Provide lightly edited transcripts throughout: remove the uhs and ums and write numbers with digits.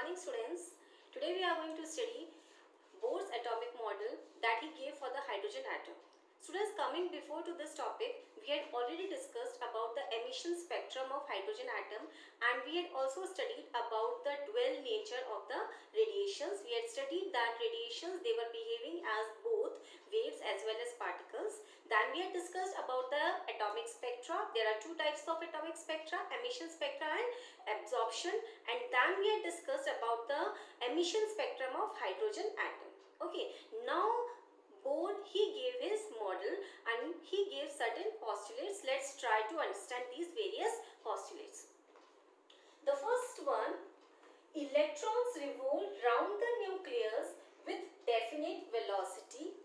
morning, students. Today we are going to study Bohr's atomic model that he gave for the hydrogen atom. Students, coming before to this topic, we had already discussed about the emission spectrum of hydrogen atom, and we had also studied about the dual nature of the radiations. We had studied that radiations, they were behaving as both waves as well as particles. Then we had discussed about the atomic spectra. There are two types of atomic spectra, emission spectra and absorption. And then we had discussed about the emission spectrum of hydrogen atom. Okay, now Bohr, he gave his model and he gave certain postulates. Let's try to understand these various postulates. The first one, electrons revolve round the nucleus with definite velocity.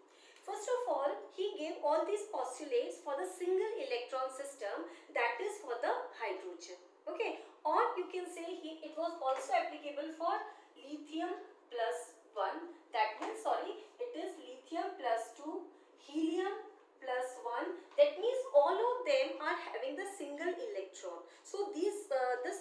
First of all, he gave all these postulates for the single electron system, that is for the hydrogen. Okay, or you can say it was also applicable for lithium plus 1. That means, it is lithium plus 2, helium plus 1. That means all of them are having the single electron. So this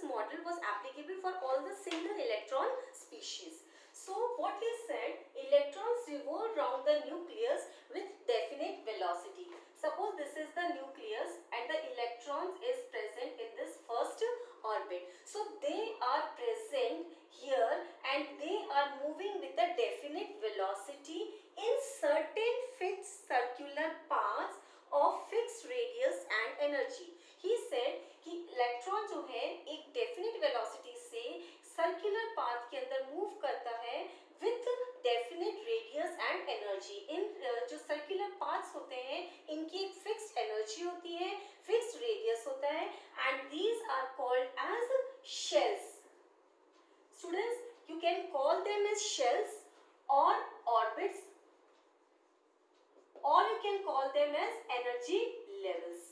model was applicable for all the single electron species. So what he said, electrons revolve round the nucleus with definite velocity. Suppose this is the nucleus and the electrons is present in this first orbit. So they are present here and they are moving with a definite velocity in certain fixed circular paths of fixed radius and energy. He said कि electron जो है एक definite velocity से circular path के अंदर move करता है with definite radius and energy. इन जो सर्कुलर पाथ्स होते हैं इनकी एक फिक्स्ड एनर्जी होती है, फिक्स्ड रेडियस होता है, and these are called as shells. Students, you can call them as shells or orbits, or you can call them as energy levels.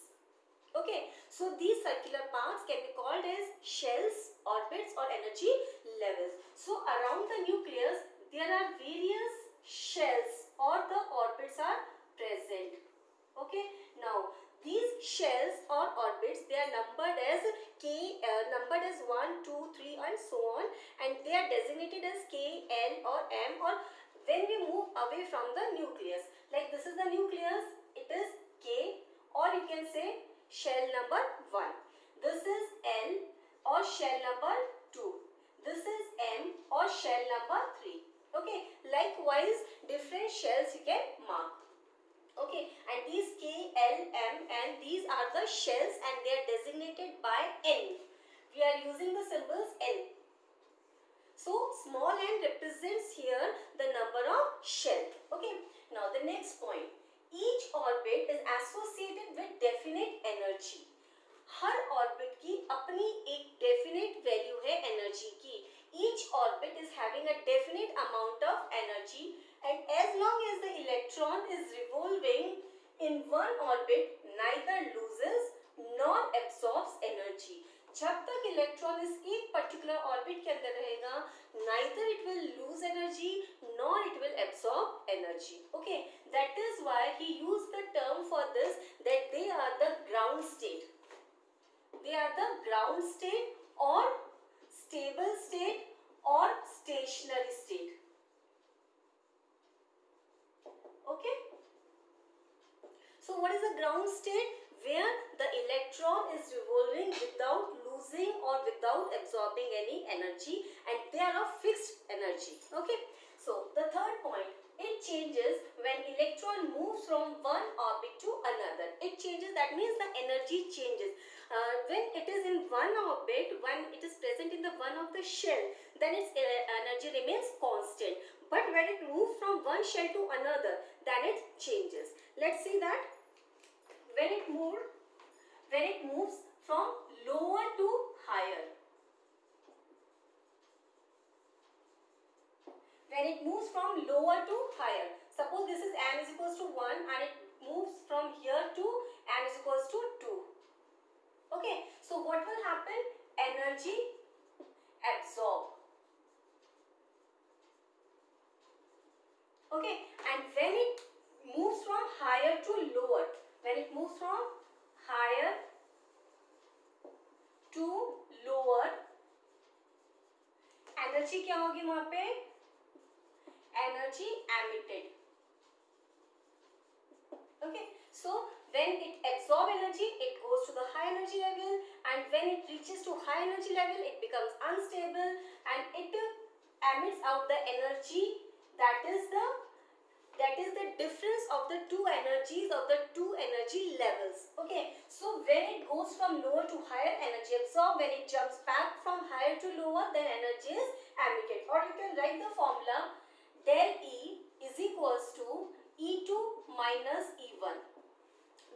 Okay, so these circular paths can be called as shells, orbits or energy levels. So around the nucleus there are various shells or the orbits are present. Okay, now these shells or orbits, they are numbered as numbered as 1, 2, 3 and so on, and they are designated as K, L or M, or when we move away from the nucleus, like this is the nucleus, it is K, or you can say shell number 1. This is L or shell number 2. This is M or shell number 3. Okay, likewise different shells you can mark. Okay, and these K, L, M and these are the shells and they are designated by N. We are using the symbols N. So small n represents here the number of shell. Okay, now the next point. Each orbit is associated with definite energy. Her orbit की अपनी एक definite value है energy की. Each orbit is having a definite amount of energy, and as long as the electron is revolving in one orbit, neither loses nor absorbs energy. जब तक electron इस एक particular orbit के अंदर रहेगा, neither it will lose energy nor it will absorb energy. Okay, that is why he used the term for this, that they are the ground state. They are the ground state or stable state or stationary state. Okay, so what is the ground state? Where the electron is revolving without losing or without absorbing any energy, and they are of fixed energy. Okay, so the third point, it changes when electron moves from one orbit to another. It changes, that means the energy changes. When it is in one orbit, when it is present in the one of the shell, then its energy remains constant. But when it moves from one shell to another, then it changes. Let's see that. When it moves from lower to higher. When it moves from lower to higher. Suppose this is n is equals to 1 and it moves from here to n is equals to 2. Okay, so what will happen? Energy absorb. Okay, and when it moves from higher to lower, when it moves from higher to lower, energy क्या होगी वहां पे, energy emitted. Okay, so when it absorbs energy, it goes to the high energy level, and when it reaches to high energy level, it becomes unstable and it emits out the energy that is the difference of the two energies of the two energy levels. Okay, so when it goes from lower to higher, energy absorbed. When it jumps back from higher to lower, then energy is emitted. Or you can write the formula del E is equals to E2 minus E1.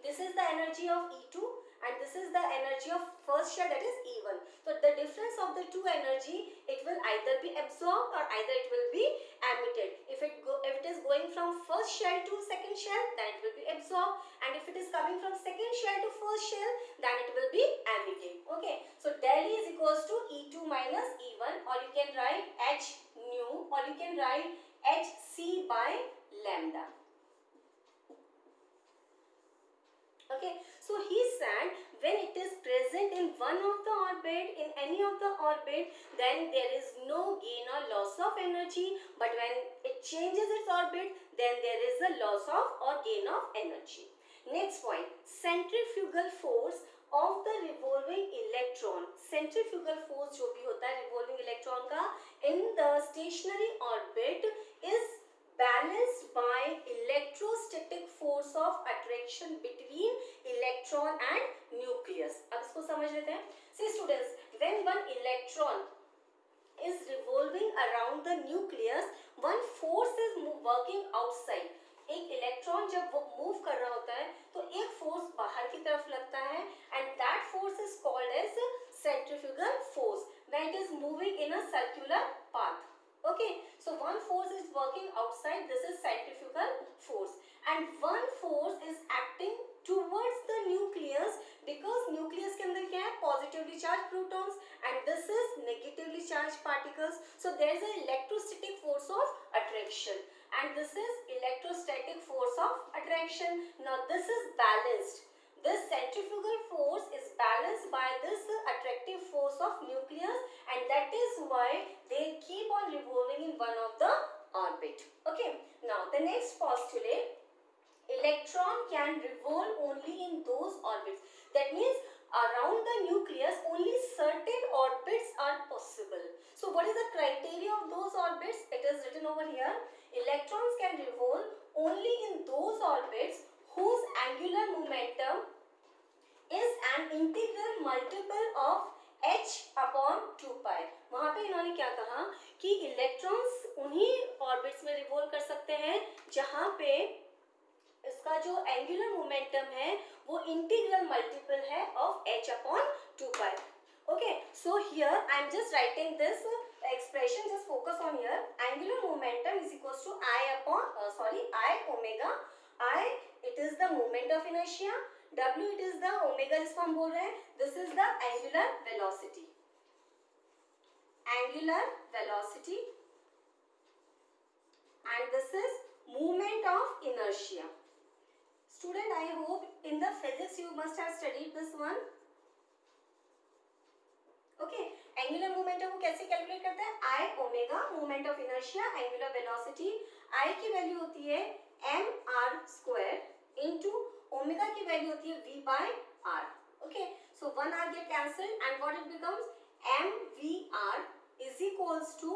This is the energy of E2 and this is the energy of first shell, that is E1. So the difference of the two energy, it will either be absorbed or either it will be emitted. If it is going from first shell to second shell, then it will be absorbed, and if it is coming from second shell to first shell, then it will be emitted. Okay, so del E is equals to E2 minus E1, or you can write H nu, or you can write Hc by lambda. Okay, so he said when it is present in one of the orbit, in any of the orbit, then there is no gain or loss of energy, but when it changes its orbit, then there is a loss of or gain of energy. Next point, centrifugal force of the revolving electron. Centrifugal force जो भी होता है revolving electron का in the stationary orbit is balanced by electrostatic force of attraction between electron and nucleus. अब इसको समझ लेते हैं. See students, when one electron is revolving around the nucleus, one force is working outside. एक electron जब वो move कर रहा होता है तो एक फोर्स बाहर की तरफ लगता है and that force is called as centrifugal force when it is moving in a circular path. Okay, so one force is working outside, this is centrifugal force, and one force is acting towards the nucleus because nucleus के अंदर क्या है, positively charged protons, and this is negatively charged particles. So there is an electrostatic force of attraction, and this is electrostatic force of attraction. Now this is balanced. This centrifugal force is balanced by this attractive force of nucleus, and that is why they keep on revolving in one of the orbit. Okay, now the next postulate, electron can revolve only in those orbits. That means around the nucleus only certain orbits are possible. So what is the criteria of those orbits? It is written over here. Electrons can revolve only in those orbits whose angular momentum is an integral multiple of h upon 2 pi. वहाँ पे इन्होंने क्या कहा कि electrons उन्हीं orbits में revolve कर सकते हैं जहाँ पे इसका जो एंगुलर मोमेंटम है वो इंटीग्रल मल्टीपल है of h upon 2 pi. Okay, so here I am just writing this expression, just focus on here. Angular momentum is equals to I omega. I, it is the moment of inertia. W, it is the omega जिसको हम बोल रहे हैं. This is the angular velocity. Angular velocity, and this is moment of inertia. Student, I hope in the physics you must have studied this one. Okay, angular momentum को कैसे calculate करते हैं? I omega, moment of inertia, angular velocity. I की value होती है mr square into omega की value होती है v by r. Okay, so one r get cancelled and what it becomes? mvr is equals to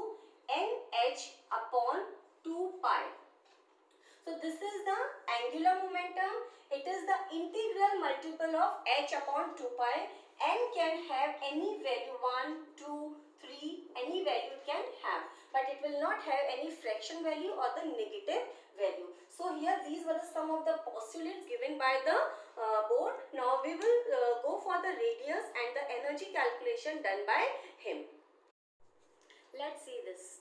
nh upon 2 pi. So this is the angular momentum. It is the integral multiple of h upon 2 pi. N can have any value, 1, 2, 3, any value it can have, but it will not have any fraction value or the negative value. So here these were some of the postulates given by the board. Now we will go for the radius and the energy calculation done by him. Let's see this.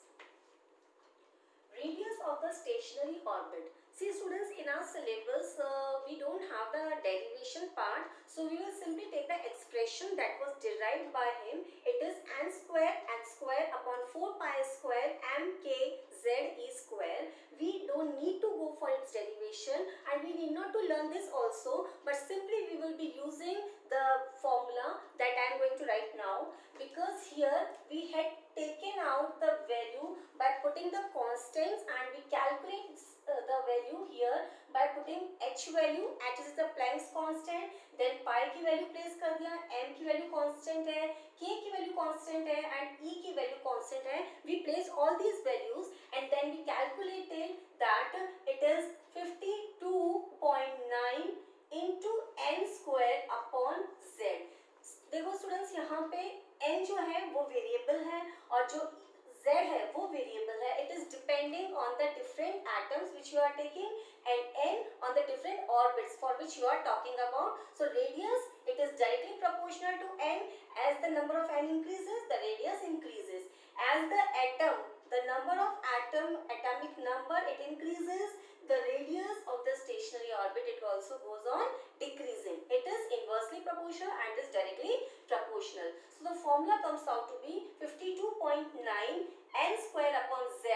Radius of the stationary orbit. See students, in our syllabus we don't have the derivation part, so we will simply take the expression that was derived by him. It is n square upon 4 pi square mkze square. We don't need to go for its derivation and we need not to learn this also, but simply we will be using the formula that I am going to write now, because here we had taken out the putting the constants and we calculate the value here by putting h value, h is the Planck's constant, then pi की value place कर दिया, m की value constant है, k की value constant है and e की value constant है. We place all these values and then we calculated that it is 52.9 into n square upon z. देखो स्टूडेंट्स यहाँ पे n जो है वो वेरिएबल है और जो z है वो वेरिएबल है. It is depending on the different atoms which you are taking and n on the different orbits for which you are talking about. So radius, it is directly proportional to n. As the number of n increases, the radius increases. As the atom, the number of atomic number, it increases, the radius of the stationary orbit, it also goes on decreasing. It is inversely proportional and is directly proportional. So the formula comes out to be 52.9 n square upon z.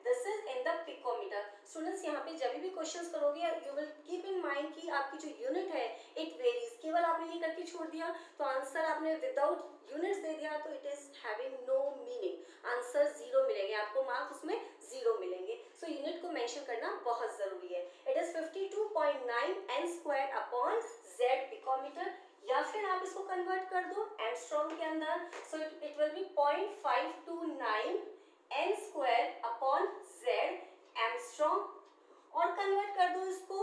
This is in the picometer. Students यहाँ पे जब भी questions करोगे you will keep in mind कि आपकी जो unit है it varies. केवल आपने ये करके छोड़ दिया तो आंसर आपने विदाउट यूनिट्स दे दिया तो it is having no meaning. Answer zero मिलेंगे आपको, मार्क्स उसमें जीरो मिलेंगे. सो यूनिट को मेंशन करना बहुत जरूरी है. It is 52.9 n square upon z picometre, या फिर आप इसको कन्वर्ट कर दो एंगस्ट्रॉम के अंदर. So it will be 0.529 n square upon z angstrom, और कन्वर्ट कर दो इसको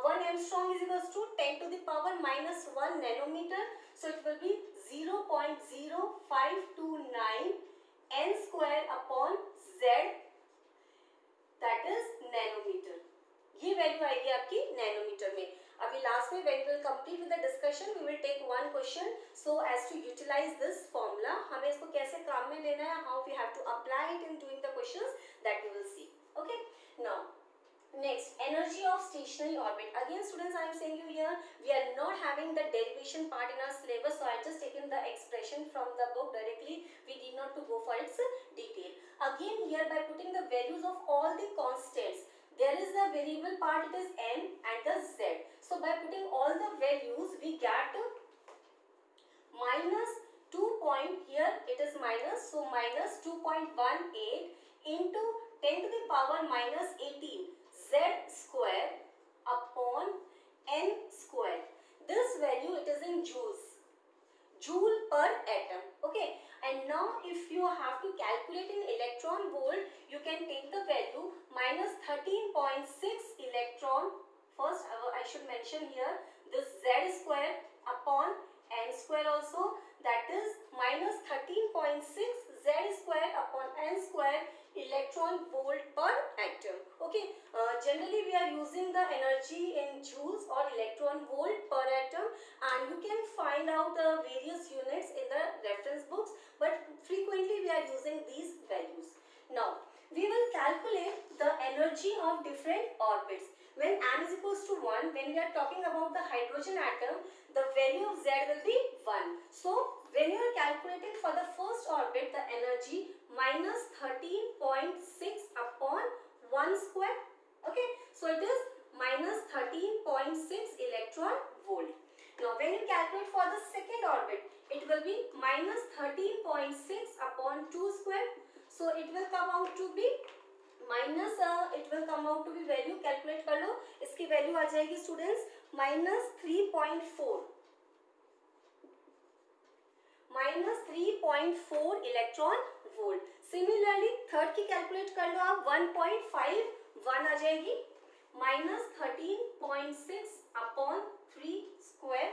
1 angstrom is equals to 10 to the power -1 nanometre. So it will be 0.0529 n square upon z, that is nanometre. ये value आएगी आपकी nanometre में. अभी last में when we will complete with the discussion we will take one question so as to utilize this formula. हमें इसको कैसे काम में लेना है, how we have to apply it in doing the questions, that we will see. Okay, now next, energy of stationary orbit. Again students, I am saying you here we are not having the derivation part in our syllabus, so I just taken the expression from the book directly. We need not to go for its detail. Again here by putting the values of all the constants, there is the variable part, it is n and the z. So by putting all the values we get minus 2 point, here it is minus, so minus 2.18 into 10 to the power minus 18 z square upon n square. This value it is in joules, joule per atom. Okay, and now if you have to calculate in electron volt, you can take the value minus 13.6 electron. First I should mention here this z square upon n square also, that is minus 13.6 z square upon n square electron volt per atom. Okay, generally we are using the energy in joules or electron volt per atom, and you can find out the various units in the reference books, but frequently we are using these values. Now we will calculate the energy of different orbits. When n is equals to 1, when we are talking about the hydrogen atom, the value of z will be 1. So when you are calculating for the first orbit the energy, minus 13.6 upon 1 square. Okay, so it is minus 13.6 electron volt. Now when you calculate for the second orbit, it will be minus 13.6 upon 2 square. So it will come out to be minus it will come out to be value, calculate कर लो, इसकी value आ जाएगी students minus 3.4 electron volt. Similarly third की calculate कर लो आप 1.51 आ जाएगी, minus 13.6 upon 3 square,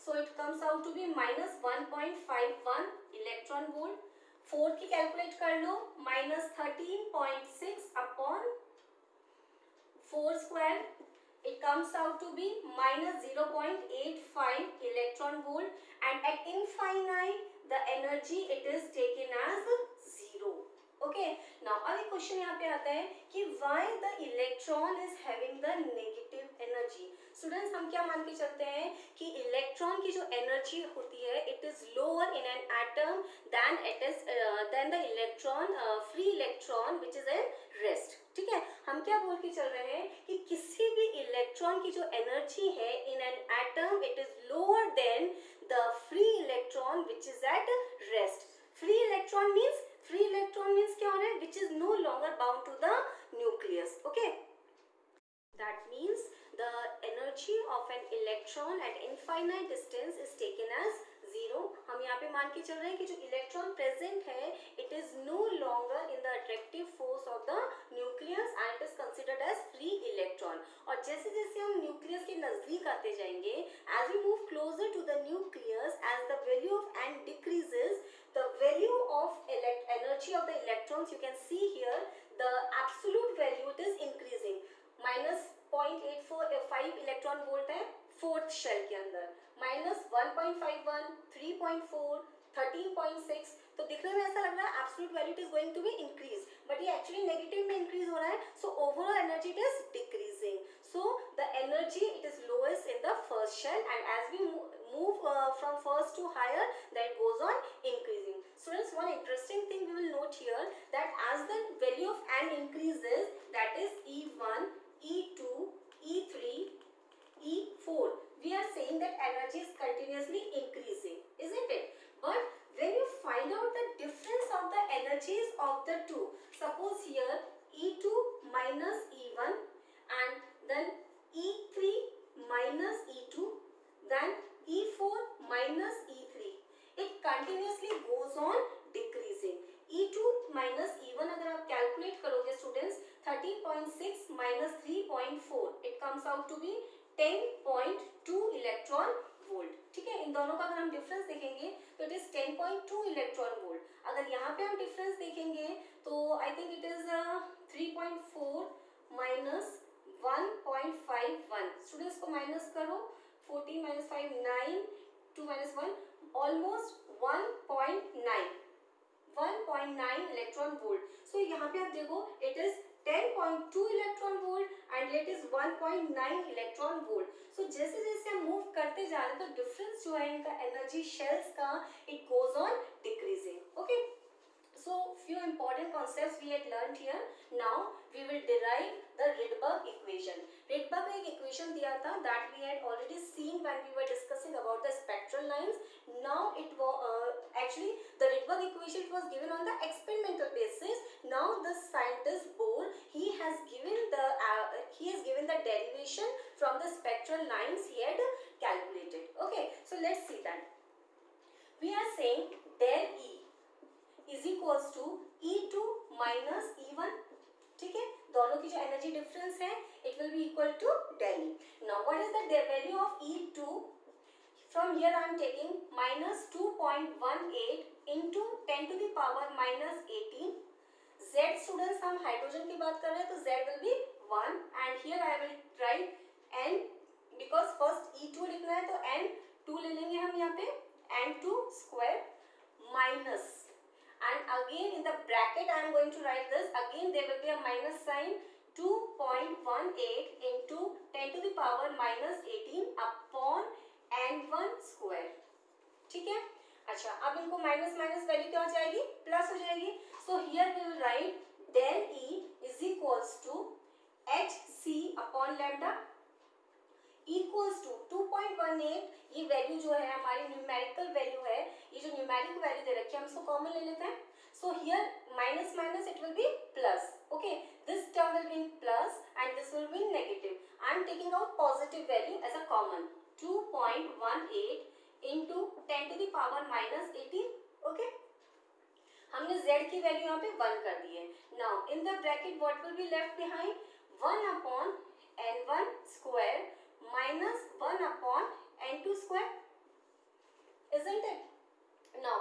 so it comes out to be minus 1.51 electron volt. Fourth की calculate कर लो minus 13.6 upon 4 square, it comes out to be minus 0.85 electron volt, and at infinite the energy it is taken as 0. Okay, now अभी question यहाँ पे आता है कि why the electron is having the negative energy. Students हम क्या मान के चलते हैं कि इलेक्ट्रॉन की जो एनर्जी होती है it is lower in an atom than the electron free electron which is an rest. ठीक है, हम क्या बोल के चल रहे हैं कि किसी भी इलेक्ट्रॉन की जो एनर्जी है in an atom it is lower than the free electron which is at rest. Free electron means क्या हो रहा है, which is no longer bound energy of an electron at infinite distance is taken as 0. हम यहाँ पे मान के चल रहे हैं कि जो इलेक्ट्रॉन प्रेजेंट है it is no longer in the attractive force of the nucleus and it is considered as free electron. और जैसे जैसे हम न्यूक्लियस के नजदीक आते जाएंगे, as we move closer to the nucleus, as the value of n decreases, the value of energy of the electrons, you can see here the absolute value it is increasing. minus 0.845 electron volt है fourth shell के अंदर, minus 1.51, 3.4, 13.6. तो दिखने में ऐसा लग रहा है absolute value is going to be increase, but ये एक्चुअली नेगेटिव में इंक्रीज हो रहा है. सो overall energy it is decreasing. So the energy it is lowest in the first shell and as we move from first to higher, that it goes on increasing. Students, one interesting thing we will note here, that as the value of n increases, that is E1, E2, E3, E4, we are saying that energy is continuously increasing, isn't it? But when you find out the difference of the energies of the two, suppose here E2 minus E1 and then E3 minus E2, then E4 minus E3, it continuously goes on decreasing. E2 minus E1 अगर आप calculate करोगे students, 13.6 minus 3.4, it comes out to be 10.2 electron volt. ठीक है, इन दोनों का अगर हम difference देखेंगे तो इट इज 10.2 इलेक्ट्रॉन वोल्ट. अगर यहाँ पे हम डिफरेंस देखेंगे तो I think it is 3.4 minus 1.51. Students को माइनस करो, 14 minus 5, 9, 2 minus 1, almost 1.9 electron volt. So यहाँ पे आप देखो it is 10.2 electron volt and it is 1.9 electron volt. So जैसे जैसे हम मूव करते जा रहे हैं तो डिफरेंस जो है इनका एनर्जी शेल्स का it goes on decreasing. Okay. So few important concepts we had learned here. Now we will derive the Rydberg equation. Rydberg ने एक equation दिया था that we had already seen when we were discussing about the spectral lines. Now it was actually the Rydberg equation was given on the experimental basis. Now the scientist Bohr he has given the derivation from the spectral lines he had calculated. Okay, so let's see that. We are saying del E is equals to E2 minus E1. ठीक है, दोनों की जो energy difference है it will be equal to del E. Now what is the value of E2? From here I am taking minus 2.18 into 10 to the power minus 18. Z students हम hydrogen की बात कर रहे हैं तो Z will be 1 and here I will write N because first E2 लिखना है तो N2 ले लेंगे हम यहाँ पे, N2 square minus and again in the bracket I am going to write this, again there will be a minus sign, 2.18 into 10 to the power minus 18 upon n1 square. ठीक है, अच्छा अब इनको माइनस माइनस वैल्यू क्या हो जाएगी, plus हो जाएगी. So here we will write del E is equals to hc upon lambda equals to 2.18. ये वैल्यू जो है हमारी न्यूमेरिकल वैल्यू है, ये जो न्यूमेरिक वैल्यू दे रखी है हम इसको कॉमन ले लेते हैं. So here minus minus it will be plus. Okay, this term will be plus and this will be negative. I am taking out positive value as a common, 2.18 into 10 to the power minus 18. Okay, हमने z की value यहाँ पे 1 कर दी है. Now in the bracket what will be left behind, 1 upon n1 square minus 1 upon n2 square, isn't it? Now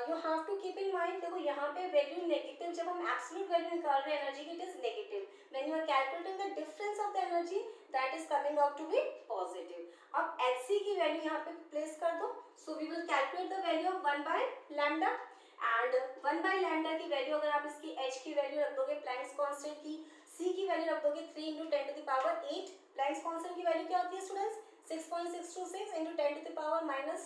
you have to keep in mind, देखो यहाँ पे वैल्यू नेगेटिव, जब हम एब्सोल्यूट वैल्यू निकाल रहे हैं एनर्जी की, it is negative. When you are calculating the difference of the energy that is coming out to be positive. अब hc की वैल्यू यहाँ पे प्लेस कर दो. So we will calculate the value of 1 by lambda and 1 by lambda की value अगर आप इसकी h की वैल्यू रख दोगे प्लैंक्स कांस्टेंट की, c की वैल्यू रख दोगे 3 into 10 to the power 8. Planks constant की वैल्यू क्या होती है students, 6.626 into 10 to the power minus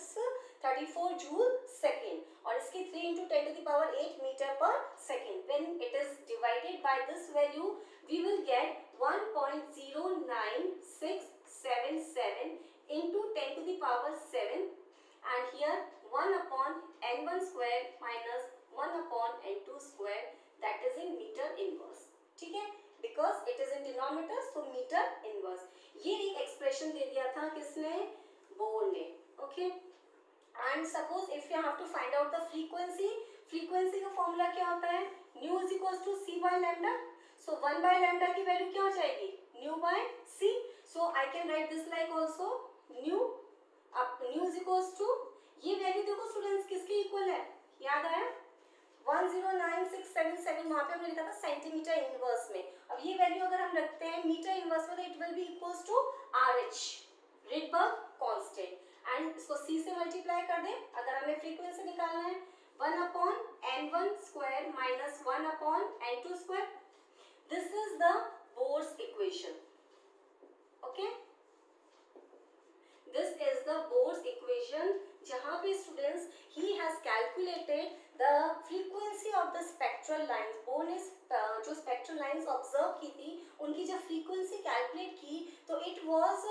34 joule second, और इसकी 3 into 10 to the power 8 meter per second. When it is divided by this value, we will get 1.09677 into 10 to the power 7, and here 1 upon n1 square minus 1 upon n2 square, that is in meter inverse. ठीक है, because because it is in denominator, so metre inverse. ये एक expression दे दिया था किसने, Bohr ने, okay. And suppose if you have to find out the frequency, frequency का फॉर्मूला क्या होता है, nu is equals to c by lambda. So 1 by lambda की वैल्यू क्या हो जाएगी, nu by c. So I can write this like also nu, अब nu is equals to, ये वैल्यू देखो स्टूडेंट्स किसके इक्वल है, याद आया 109677, वहां पे हमने लिखा था सेंटीमीटर इनवर्स में। अब ये वैल्यू अगर हम रखते हैं मीटर इनवर्स में तो it will be equals to RH, Rydberg constant, and इसको C से मल्टीप्लाई कर दें। अगर हमें फ्रीक्वेंसी निकालना है 1/n1 square minus 1/n2 square, this is the Bohr's equation, okay. This is the Bohr's equation, जहां पे students he has calculated the frequency of the spectral lines. Bohr ने जो स्पेक्ट्रल लाइंस ऑब्जर्व की थी उनकी जब फ्रीक्वेंसी कैलकुलेट की तो it was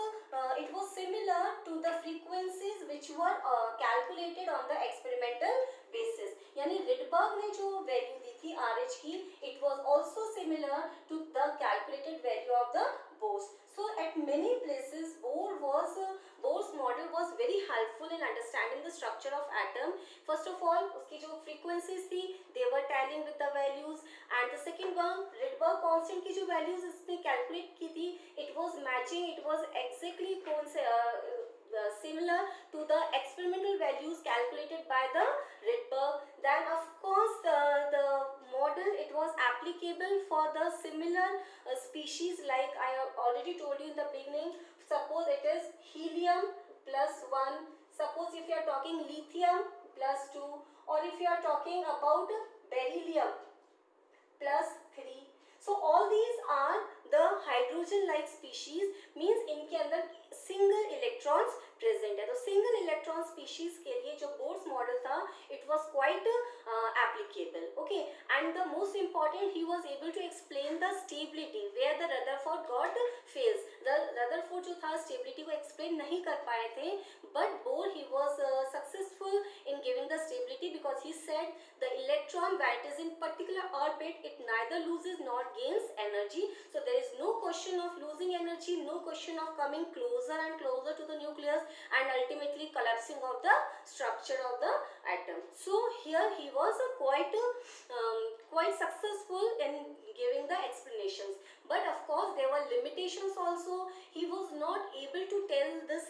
similar to the frequencies which were calculated on the experimental basis. यानी रिडबर्ग ने जो वैल्यू दी थी RH की, it was also similar to the calculated value of the Bohr's. So at many places Bohr's model was very helpful in understanding the structure of atom. First of all, उसकी जो frequencies थी they were tallying with the values, and the second one Rydberg constant की जो values इसने calculate की थी, it was matching, it was exactly similar to the experimental values calculated by the Rydberg. Then of course the model, it was applicable for the similar species, like I have already told you in the beginning. Suppose it is helium plus 1, suppose if you are talking lithium plus 2, or if you are talking about beryllium plus 3. So all these are the hydrogen like species, means इनके अंदर single electrons present है। तो single electron species के लिए जो Bohr's model था it was quite applicable, okay। And the most important, he was able to explain the stability where the Rutherford got fails। the Rutherford जो था stability को explain नहीं कर पाए थे, but Bohr he was successful in giving the stability, because he said the electron when it is in particular orbit, it neither loses nor gains energy, so there is no question of losing energy, no question of coming closer and closer to the nucleus and ultimately collapsing of the structure of the atom. So here he was quite successful in giving the explanations, but of course there were limitations also. He was not able to tell this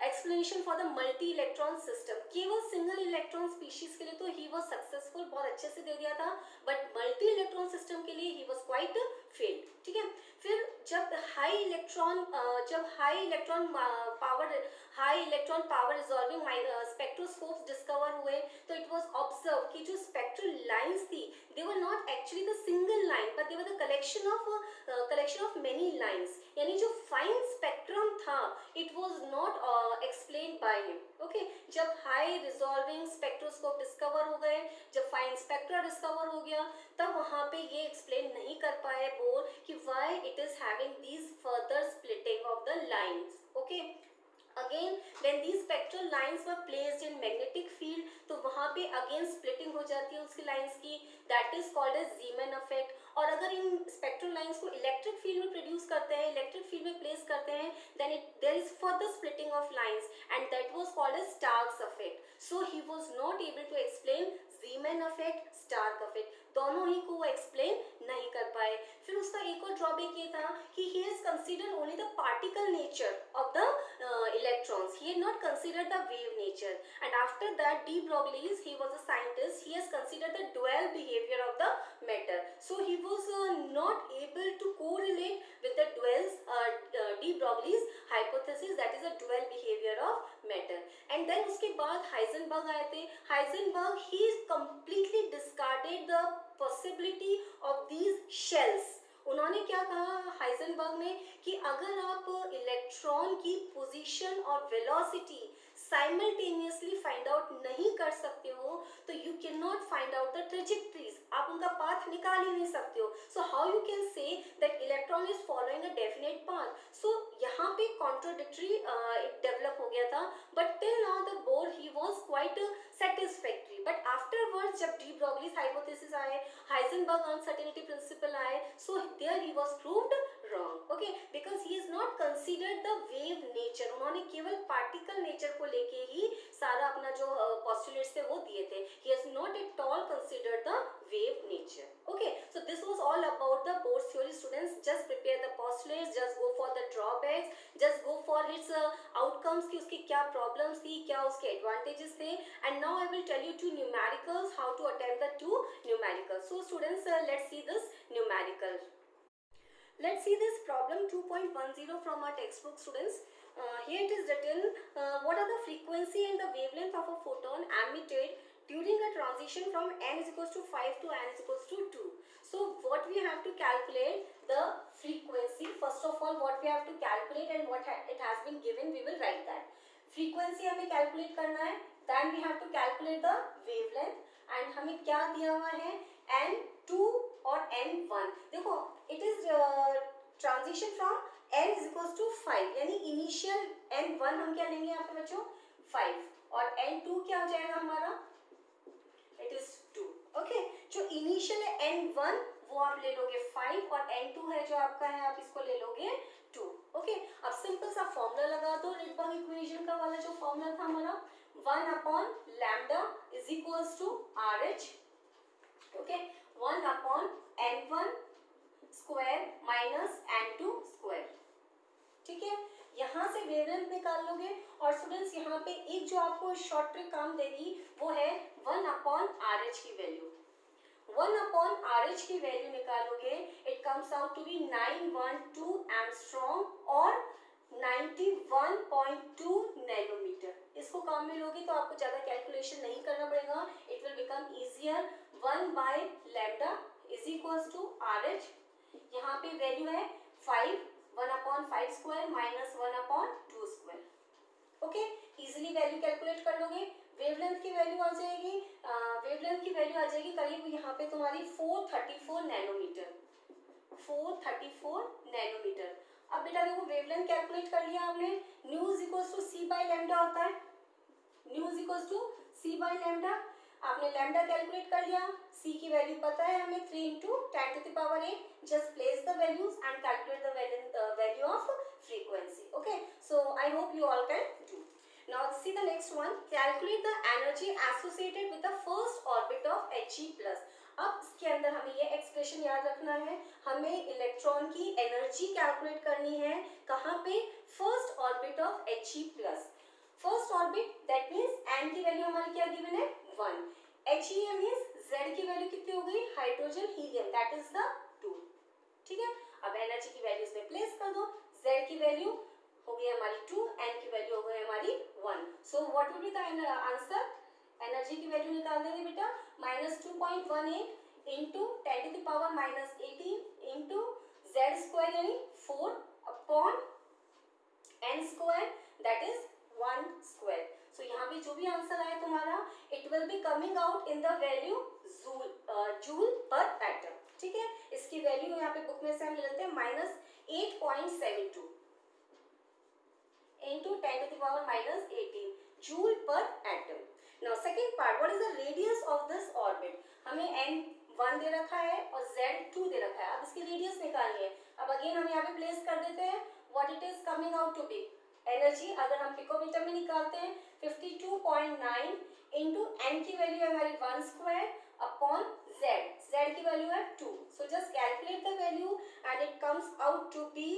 explanation for the multi electron system। केवल single electron species के लिए तो he was successful, बहुत अच्छे से दे दिया था, but multi electron system के लिए he was quite failed, ठीक है। फिर जब high electron power resolving spectroscopes discover हुए, तो इट वाज ऑब्जर्व कि जो स्पेक्ट्रल लाइंस थी they were not actually the single line, but they were the collection of many lines। यानी जो फाइन स्पेक्ट्रम था it was not explained by him, okay। जब high resolving spectroscope discover हो गए, जब फाइन स्पेक्ट्रा डिस्कवर हो गया, तब वहां पे ये एक्सप्लेन नहीं कर पाए बोर कि why it is having these further splitting of the lines, okay। Again when these spectral lines were placed in magnetic field, तो वहाँ पे again splitting हो जाती है उसकी lines की, that is called as Zeeman effect। और अगर इन spectral lines को electric field में produce करते हैं, electric field में place करते हैं, then there is further splitting of lines, and that was called as Stark's effect। So he was not able to explain Zeeman effect, Stark effect, दोनों ही को वो explain नहीं कर पाए। फिर उसका एक और drawback ये था कि he has considered only the particle nature of the electrons, he had not considered the wave nature। And after that de Broglie, he was a scientist, he has considered the dual behavior of the matter, so he was not able to correlate with the de Broglie's hypothesis, that is a dual behavior of matter। And then उसके बाद Heisenberg आए थे। Heisenberg he completely discarded the possibility of these shells। उन्होंने क्या कहा Heisenberg ने कि अगर आप इलेक्ट्रॉन की पोजीशन और वेलोसिटी साइमल्टेनियसली फाइंड आउट नहीं कर सकते हो, तो you can not find out the trajectories, आप उनका पाथ निकाल ही नहीं सकते हो. So how you can say that electron is following a definite path? So यहाँ पे contradictory develop हो गया था, but till now the Bohr he was quite satisfactory. But afterwards जब de Broglie's hypothesis आए, Heisenberg uncertainty principle आए, so there he was proved wrong. Okay, because he is not considered the wave nature. उन्होंने केवल particle nature को लेके ही सारा अपना जो postulates थे वो दिए थे. He has not at all considered the wave nature. Okay, so this was all about the Bohr's theory. Students, just prepare the postulates, just go for the drawbacks, just go for its outcomes कि उसकी क्या problems थी, क्या उसके advantages थे. And now I will tell you two numericals, how to attempt the two numericals. So students, let's see this numerical. Let's see this problem 2.10 from our textbook, students. Here it is written, what are the frequency and the wavelength of a photon emitted during a transition from n is equals to 5 to n is equals to 2. So what we have to calculate the frequency. First of all, what we have to calculate and what it has been given, we will write that. Frequency हमें calculate करना है. Then we have to calculate the wavelength and हमें क्या दिया हुआ है, n2 और n1. देखो, it is transition from n is equals to 5, यानी initial n1 हम क्या लेंगे यहाँ पे बच्चों, 5, और n2 क्या हो जाएगा हमारा, it is 2. Okay, जो initial है n1 वो आप ले लोगे 5 और n2 है जो आपका है आप इसको ले लोगे 2. Okay, अब सिंपल सा फॉर्मूला लगा दो. रिडबर्ग इक्वेशन का वाला जो फॉर्मूला था हमारा 1 upon lambda is equals to RH. Okay, 1 upon n1 square minus n2 square. ठीक है, यहाँ से वेवलेंथ निकाल लोगे. और स्टूडेंट्स यहाँ पे एक जो आपको शॉर्ट ट्रिक काम देगी वो है 1 अपॉन RH की वैल्यू. 1 अपॉन RH की वैल्यू निकालोगे, it comes out to be 912 angstrom और 91.2 नैनोमीटर. इसको काम में लोगे तो आपको ज्यादा कैलकुलेशन नहीं करना पड़ेगा. It will become easier. 1 by lambda is equals to RH. यहाँ पे वैल्यू है 5, 1 upon 5 square minus 1 upon 2 square. Okay, easily value calculate कर लोगे. वेवलेंथ की वैल्यू आ जाएगी, करीब यहाँ पे तुम्हारी 434 नैनोमीटर. 434 नैनोमीटर. अब बेटा देखो, वेवलेंथ कैलकुलेट कर लिया आपने. New is equals to c by lambda होता है. Nu is equals to c by lambda. आपने लैम्डा कैलकुलेट कर लिया. सी की वैल्यू पता है हमें 3 into 10 to the power 8. Just place the values and calculate the value of frequency. Okay, so I hope you all can do. Now see the next one. Calculate the energy associated with the first orbit of He+. अब इसके अंदर हमें ये expression याद रखना है. हमें electron की एनर्जी कैलकुलेट करनी है. कहाँ पे? First orbit of He+. First orbit, that means n की वैल्यू हमारी क्या गिवन है, 1. He मीन्स z की वैल्यू कितनी हो गई, hydrogen helium, that is the 2. ठीक है, अब एनर्जी की वैल्यू इसमें प्लेस कर दो. z की वैल्यू हो गई हमारी 2, n की वैल्यू हो गई हमारी 1. So what will be the answer? Energy की वैल्यू निकाल देंगे बेटा, -2.18 into 10 to the power -18 into z square यानी 4 upon n square that is 1 square. सो यहाँ पे जो भी आंसर आए तुम्हारा, it will be coming out in the value joule per atom. ठीक है, इसकी वैल्यू यहाँ पे बुक में से हम ले लेते हैं -8.72 into 10 to the power -18 joule per atom. Now second part, what is the radius of this orbit? हमें n1 दे रखा है और z2 दे रखा है. अब इसकी रेडियस निकालनी है. अब अगेन हम यहाँ पे प्लेस कर देते हैं what it is coming out to be. Energy अगर हम पिकोमीटर में निकालते हैं 52.9 इंटू n की वैल्यू है हमारी 1 स्क्वायर अपॉन z की वैल्यू है 2. So just calculate the value and it comes out to be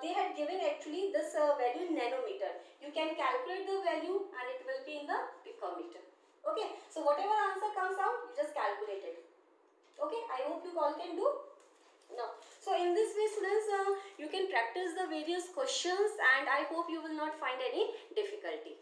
they had given actually this value in nanometer. You can calculate the value and it will be in the picometer. Okay, so whatever answer comes out, you just calculate it. Okay, I hope you all can do. No. So in this way students, you can practice the various questions and I hope you will not find any difficulty.